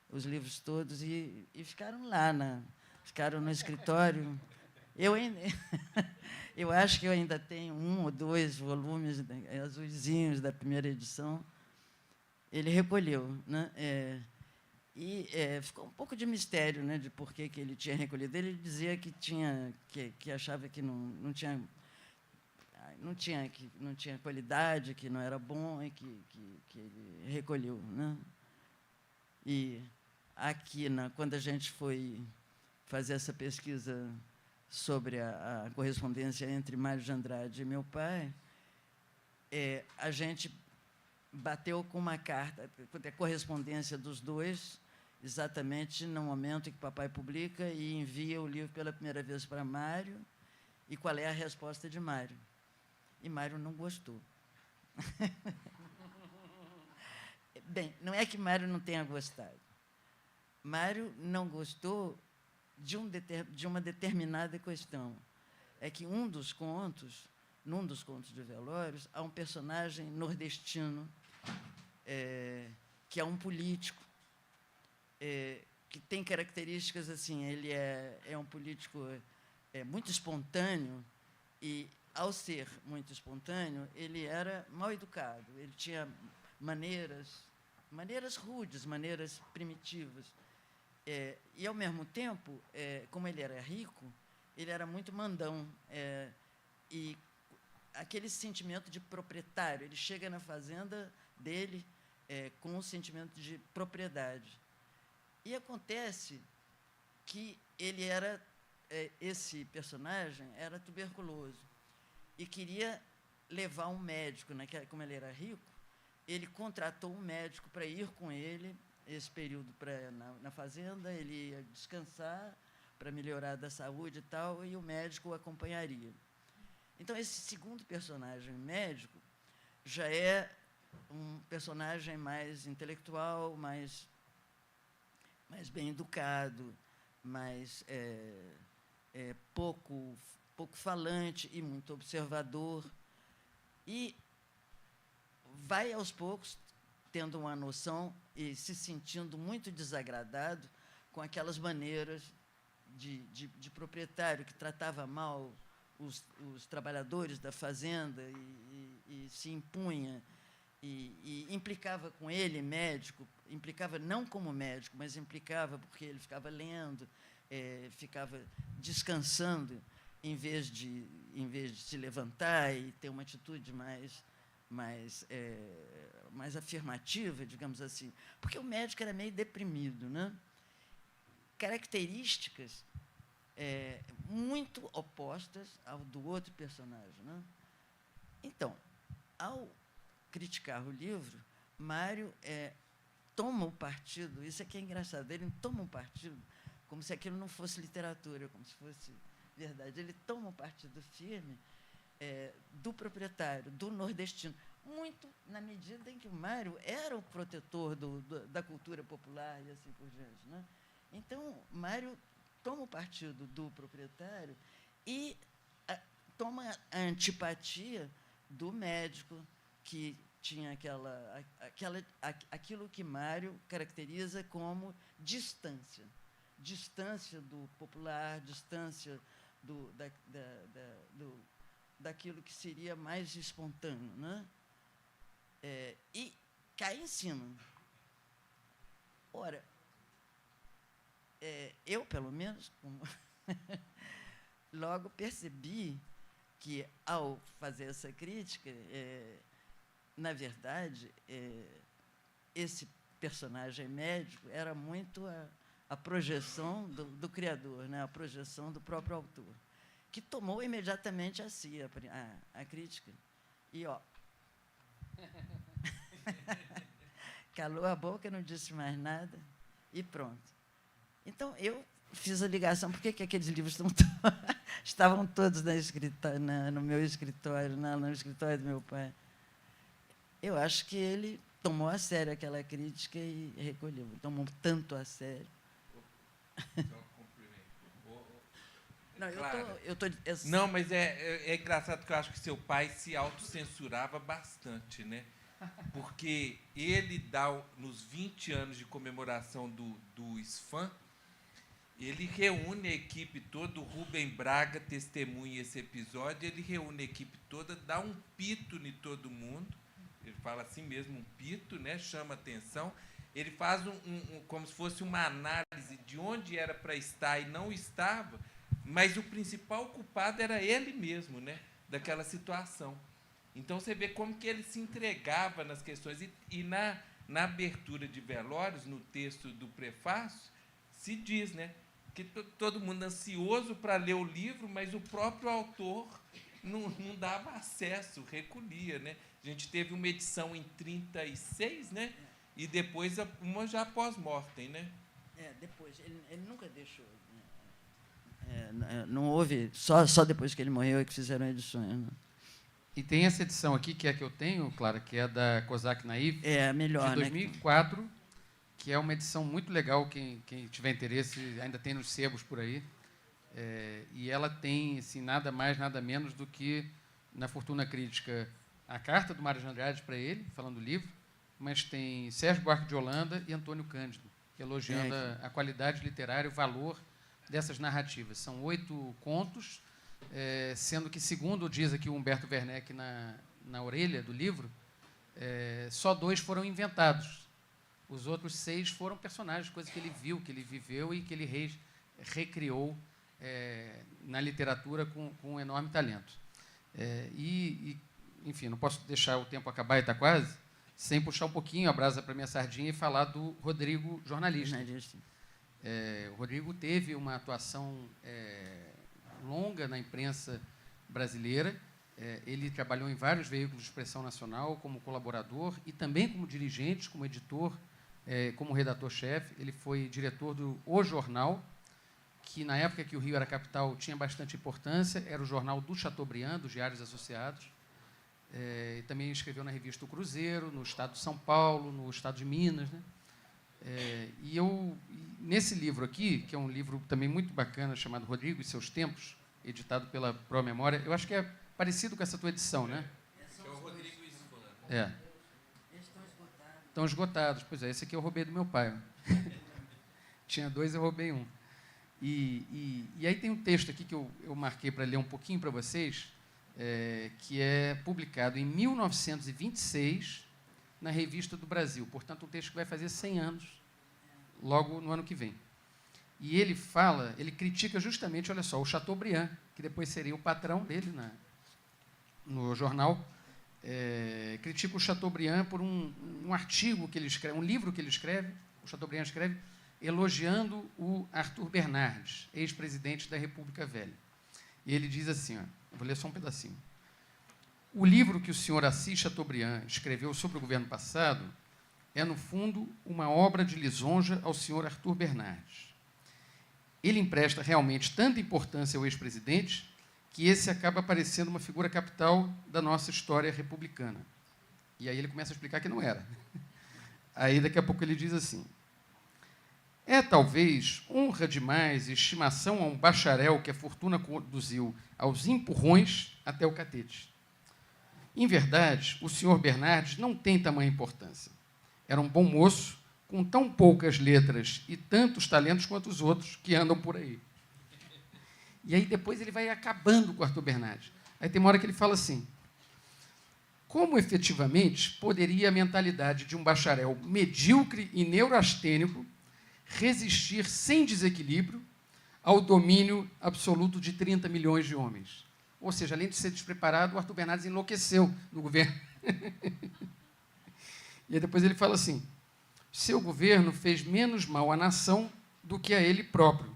os livros todos e ficaram lá, ficaram no escritório. Eu acho que eu ainda tenho 1 ou 2 volumes azulzinhos da primeira edição. Ele recolheu, né? Ficou um pouco de mistério, né, de por que ele tinha recolhido. Ele dizia que achava que não tinha qualidade, que não era bom, e que ele recolheu, né? E aqui, quando a gente foi fazer essa pesquisa sobre a correspondência entre Mário de Andrade e meu pai, a gente bateu com uma carta, a correspondência dos dois, exatamente no momento em que o papai publica e envia o livro pela primeira vez para Mário, e qual é a resposta de Mário. E Mário não gostou. Bem, não é que Mário não tenha gostado. Mário não gostou de uma determinada questão. É que num dos contos de Velórios, há um personagem nordestino, que é um político, que tem características assim, ele é um político muito espontâneo, e, ao ser muito espontâneo, ele era mal educado, ele tinha maneiras rudes, maneiras primitivas. E, ao mesmo tempo, como ele era rico, ele era muito mandão, e aquele sentimento de proprietário, ele chega na fazenda dele com um sentimento de propriedade. E acontece que esse personagem era tuberculoso e queria levar um médico, né? Como ele era rico, ele contratou um médico para ir com ele esse período na fazenda, ele ia descansar para melhorar da saúde e tal, e o médico o acompanharia. Então, esse segundo personagem, médico, já é um personagem mais intelectual, mais bem educado, mais pouco falante e muito observador, e vai, aos poucos, tendo uma noção e se sentindo muito desagradado com aquelas maneiras de proprietário que tratava mal os trabalhadores da fazenda e se impunha e implicava com ele, médico, implicava não como médico, mas implicava porque ele ficava lendo, ficava descansando, em vez de se levantar e ter uma atitude mais afirmativa, digamos assim, porque o médico era meio deprimido, né? Características muito opostas ao do outro personagem, né? Então, ao criticar o livro, Mário toma o partido, isso aqui é engraçado, ele toma um partido como se aquilo não fosse literatura, como se fosse verdade. Ele toma um partido firme do proprietário, do nordestino, muito na medida em que o Mário era o protetor da cultura popular e assim por diante, né? Então, Mário toma o partido do proprietário e toma a antipatia do médico, que tinha aquilo que Mário caracteriza como distância do popular, distância daquilo que seria mais espontâneo, né? E cai em cima. Ora, eu, pelo menos, logo percebi que, ao fazer essa crítica, na verdade, esse personagem médico era muito a projeção do criador, né? A projeção do próprio autor, que tomou imediatamente a si a crítica. E, calou a boca, não disse mais nada, e pronto. Então, eu fiz a ligação. Por que aqueles livros estavam todos no meu escritório, no escritório do meu pai? Eu acho que ele tomou a sério aquela crítica e recolheu. Tomou tanto a sério. Não, não, mas é engraçado que eu acho que seu pai se autocensurava bastante, né? Porque ele dá, nos 20 anos de comemoração do SFAM, ele reúne a equipe toda, o Rubem Braga testemunha esse episódio, ele reúne a equipe toda, dá um pito em todo mundo, ele fala assim mesmo, um pito, né? Chama atenção, ele faz como se fosse uma análise de onde era para estar e não estava, mas o principal culpado era ele mesmo, né? Daquela situação. Então, você vê como que ele se entregava nas questões. E na abertura de Velórios, no texto do prefácio, se diz, né, que todo mundo ansioso para ler o livro, mas o próprio autor não dava acesso, recolhia, né? A gente teve uma edição em 36, né? E depois uma já pós-mortem, né? Depois. Ele nunca deixou. Não houve... Só depois que ele morreu é que fizeram edições, né? E tem essa edição aqui, que é a que eu tenho, Clara, que é da Kozak Naif, a melhor, de 2004, né? Que é uma edição muito legal, quem tiver interesse, ainda tem nos sebos por aí. E ela tem, assim, nada mais, nada menos do que, na Fortuna Crítica, a carta do Mário de Andrade para ele, falando do livro, mas tem Sérgio Buarque de Holanda e Antônio Cândido, elogiando a qualidade literária, o valor dessas narrativas. São 8 contos, sendo que, segundo diz aqui o Humberto Werneck na orelha do livro, só 2 foram inventados. Os outros 6 foram personagens, coisas que ele viu, que ele viveu e que ele recriou na literatura com um enorme talento. Enfim, não posso deixar o tempo acabar, e está quase, sem puxar um pouquinho a brasa para minha sardinha e falar do Rodrigo, jornalista. O Rodrigo teve uma atuação longa na imprensa brasileira. Ele trabalhou em vários veículos de expressão nacional como colaborador e também como dirigente, como editor, como redator-chefe. Ele foi diretor do O Jornal, que, na época que o Rio era capital, tinha bastante importância. Era o jornal do Chateaubriand, dos Diários Associados. E também escreveu na revista O Cruzeiro, no estado de São Paulo, no estado de Minas, né? Nesse livro aqui, que é um livro também muito bacana, chamado Rodrigo e Seus Tempos, editado pela Pró-Memória, eu acho que é parecido com essa tua edição, né? É o Rodrigo e Isfan. Eles estão esgotados. Estão esgotados. Pois é, esse aqui eu roubei do meu pai. Tinha 2, eu roubei 1. E aí tem um texto aqui que eu marquei para ler um pouquinho para vocês, que é publicado em 1926, na Revista do Brasil. Portanto, um texto que vai fazer 100 anos, logo no ano que vem. E ele critica justamente, olha só, o Chateaubriand, que depois seria o patrão dele no jornal, critica o Chateaubriand por um artigo que ele escreve, um livro que ele escreve, o Chateaubriand escreve, elogiando o Arthur Bernardes, ex-presidente da República Velha. E ele diz assim, vou ler só um pedacinho. O livro que o senhor Assis Chateaubriand escreveu sobre o governo passado é, no fundo, uma obra de lisonja ao senhor Arthur Bernardes. Ele empresta realmente tanta importância ao ex-presidente que esse acaba parecendo uma figura capital da nossa história republicana. E aí ele começa a explicar que não era. Aí, daqui a pouco, ele diz assim, talvez honra demais e estimação a um bacharel que a fortuna conduziu aos empurrões até o catete. Em verdade, o senhor Bernardes não tem tamanha importância. Era um bom moço, com tão poucas letras e tantos talentos quanto os outros que andam por aí. E aí depois ele vai acabando com o Arthur Bernardes. Aí tem uma hora que ele fala assim: como efetivamente poderia a mentalidade de um bacharel medíocre e neurastênico resistir sem desequilíbrio ao domínio absoluto de 30 milhões de homens? Ou seja, além de ser despreparado, o Arthur Bernardes enlouqueceu no governo. E aí depois ele fala assim: seu governo fez menos mal à nação do que a ele próprio.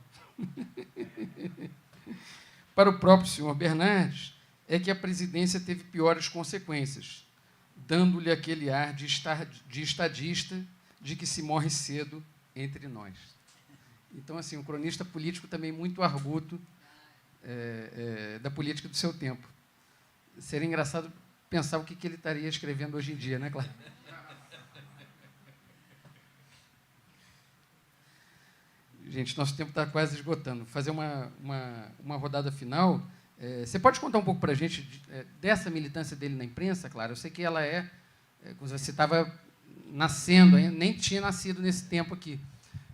Para o próprio senhor Bernardes, é que a presidência teve piores consequências, dando-lhe aquele ar de estadista de que se morre cedo entre nós. Então, assim, um cronista político também muito arguto da política do seu tempo. Seria engraçado pensar o que ele estaria escrevendo hoje em dia, né, Clara? Gente, nosso tempo está quase esgotando. Vou fazer uma rodada final. Você pode contar um pouco para a gente dessa militância dele na imprensa, Clara? Eu sei que ela você estava nascendo, nem tinha nascido nesse tempo aqui.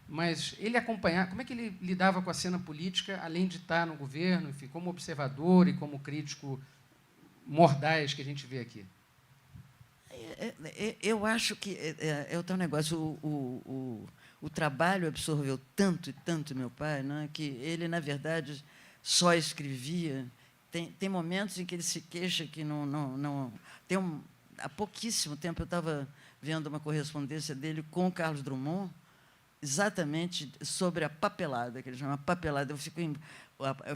Mas ele acompanhar, como é que ele lidava com a cena política, além de estar no governo, enfim, como observador e como crítico mordaz que a gente vê aqui? Eu acho que é o teu negócio. O trabalho absorveu tanto e tanto meu pai, né, que ele, na verdade, só escrevia. Tem momentos em que ele se queixa que não há pouquíssimo tempo eu estava vendo uma correspondência dele com o Carlos Drummond, exatamente sobre a papelada, que ele chama papelada. Eu fico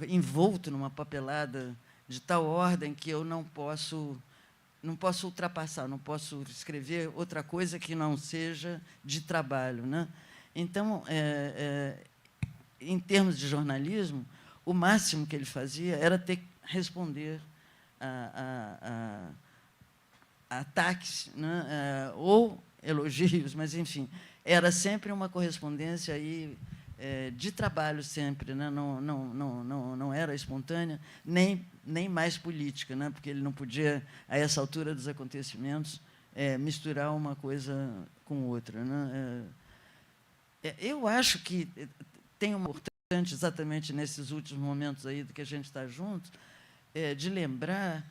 envolto numa papelada de tal ordem que eu não posso ultrapassar, não posso escrever outra coisa que não seja de trabalho, né? Então, em termos de jornalismo, o máximo que ele fazia era ter que responder a ataques, né? Ou elogios, mas, enfim, era sempre uma correspondência aí, de trabalho sempre, né? Não era espontânea, nem mais política, né? Porque ele não podia, a essa altura dos acontecimentos, misturar uma coisa com outra, né? Eu acho que tem uma importante, exatamente nesses últimos momentos aí do que a gente está junto, de lembrar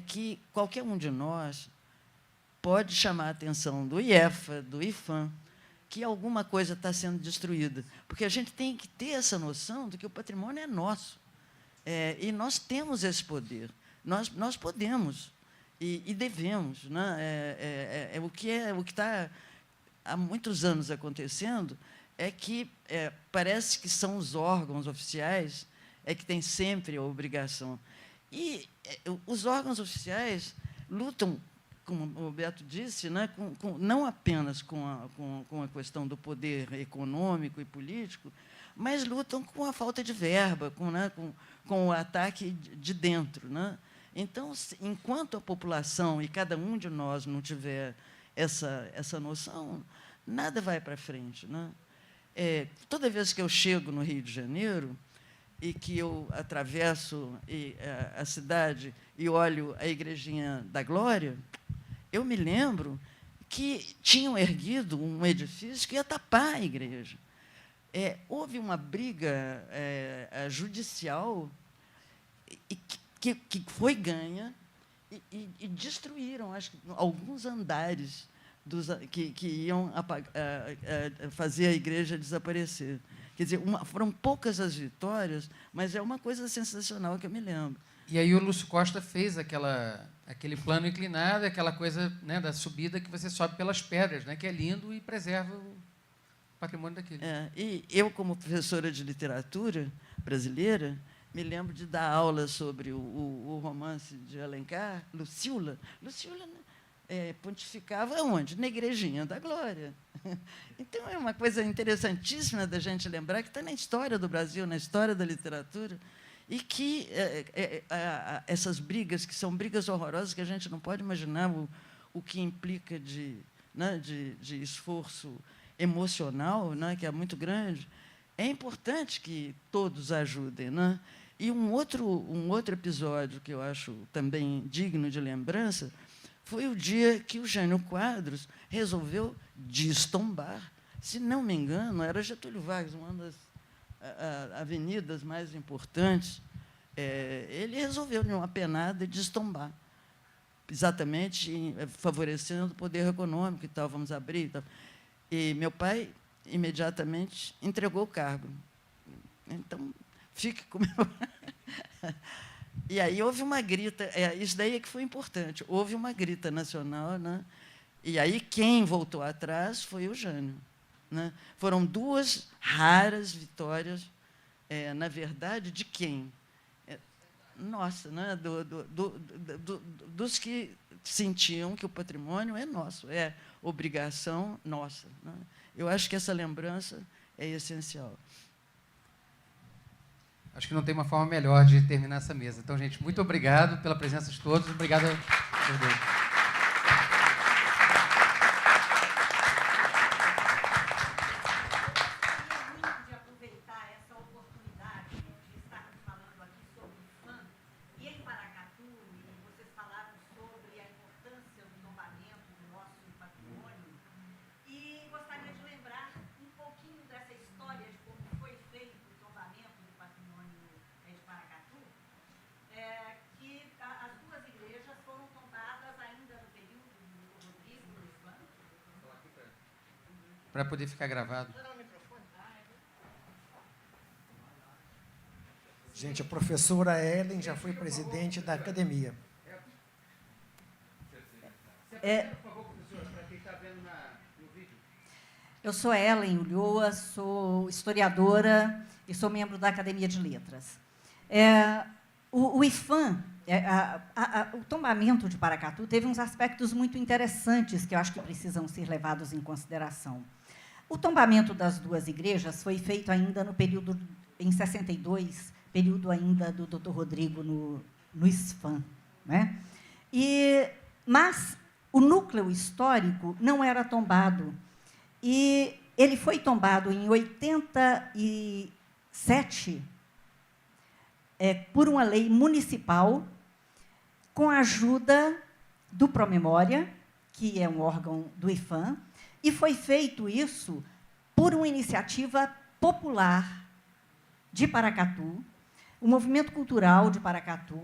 que qualquer um de nós pode chamar a atenção do IEFA, do IFAM, que alguma coisa está sendo destruída. Porque a gente tem que ter essa noção de que o patrimônio é nosso. E nós temos esse poder. Nós podemos e devemos. Né? O que está há muitos anos acontecendo é que parece que são os órgãos oficiais que têm sempre a obrigação. E os órgãos oficiais lutam, como o Beto disse, né, não apenas com a questão do poder econômico e político, mas lutam com a falta de verba, com o ataque de dentro. Né? Então, enquanto a população e cada um de nós não tiver essa noção, nada vai para frente. Né? Toda vez que eu chego no Rio de Janeiro e que eu atravesso a cidade e olho a Igrejinha da Glória, eu me lembro que tinham erguido um edifício que ia tapar a igreja. Houve uma briga judicial que foi ganha e destruíram, acho que, alguns andares que iam fazer a igreja desaparecer. Quer dizer, foram poucas as vitórias, mas é uma coisa sensacional que eu me lembro. E aí o Lúcio Costa fez aquele plano inclinado, aquela coisa, né, da subida que você sobe pelas pedras, né, que é lindo e preserva o patrimônio daquele. E eu, como professora de literatura brasileira, me lembro de dar aula sobre o romance de Alencar, Lucília. Lucília pontificava onde? Na Igrejinha da Glória. Então, é uma coisa interessantíssima da gente lembrar, que está na história do Brasil, na história da literatura, e que essas brigas, que são brigas horrorosas, que a gente não pode imaginar o que implica de esforço emocional, né, que é muito grande, é importante que todos ajudem. Né? E um outro episódio que eu acho também digno de lembrança foi o dia que o Jânio Quadros resolveu destombar. Se não me engano, era Getúlio Vargas, uma das avenidas mais importantes, ele resolveu, de uma penada, destombar, exatamente favorecendo o poder econômico e tal, vamos abrir e tal. E meu pai imediatamente entregou o cargo. Então, fique com meu... E aí houve uma grita, isso daí é que foi importante, houve uma grita nacional, né? E aí quem voltou atrás foi o Jânio, né? Foram 2 raras vitórias, na verdade, de quem? Nossa, né? Dos que sentiam que o patrimônio é nosso, é obrigação nossa, né? Eu acho que essa lembrança é essencial. Acho que não tem uma forma melhor de terminar essa mesa. Então, gente, muito obrigado pela presença de todos. Obrigado por todos. Para poder ficar gravado. Gente, a professora Ellen já foi presidente da academia. Eu sou Ellen Ulloa, sou historiadora e sou membro da Academia de Letras. O IFAM, o tombamento de Paracatu, teve uns aspectos muito interessantes que eu acho que precisam ser levados em consideração. O tombamento das 2 igrejas foi feito ainda no período, em 62, período ainda do Dr. Rodrigo no ISFAM, né? Mas o núcleo histórico não era tombado. E ele foi tombado em 87 por uma lei municipal, com a ajuda do Promemória, que é um órgão do IFAM, e foi feito isso por uma iniciativa popular de Paracatu, o movimento cultural de Paracatu,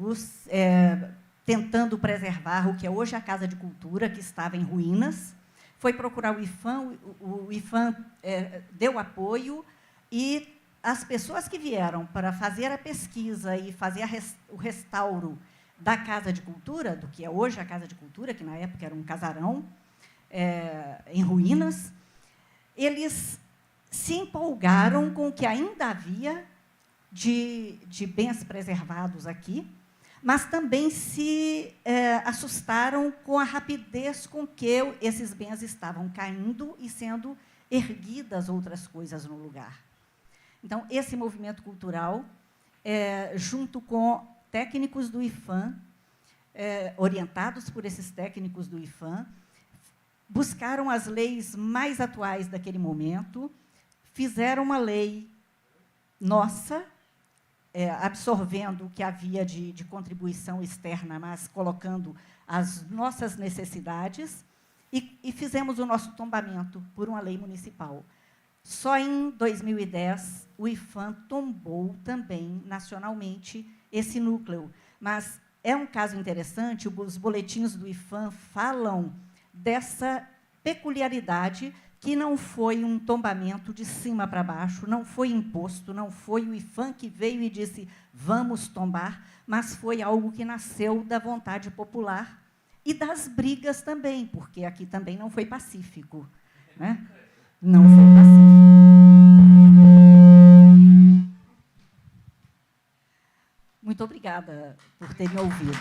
tentando preservar o que é hoje a Casa de Cultura, que estava em ruínas, foi procurar o IFAM deu apoio, e as pessoas que vieram para fazer a pesquisa e fazer o restauro da Casa de Cultura, do que é hoje a Casa de Cultura, que na época era um casarão, em ruínas, eles se empolgaram com o que ainda havia de bens preservados aqui, mas também se assustaram com a rapidez com que esses bens estavam caindo e sendo erguidas outras coisas no lugar. Então, esse movimento cultural, junto com técnicos do IFAM, orientados por esses técnicos do IFAM, buscaram as leis mais atuais daquele momento, fizeram uma lei nossa, absorvendo o que havia de contribuição externa, mas colocando as nossas necessidades, e fizemos o nosso tombamento por uma lei municipal. Só em 2010, o IFAM tombou também, nacionalmente, esse núcleo. Mas é um caso interessante, os boletins do IFAM falam dessa peculiaridade, que não foi um tombamento de cima para baixo, não foi imposto, não foi o IFAM que veio e disse, vamos tombar, mas foi algo que nasceu da vontade popular e das brigas também, porque aqui também não foi pacífico, né? Não foi pacífico. Muito obrigada por ter me ouvido.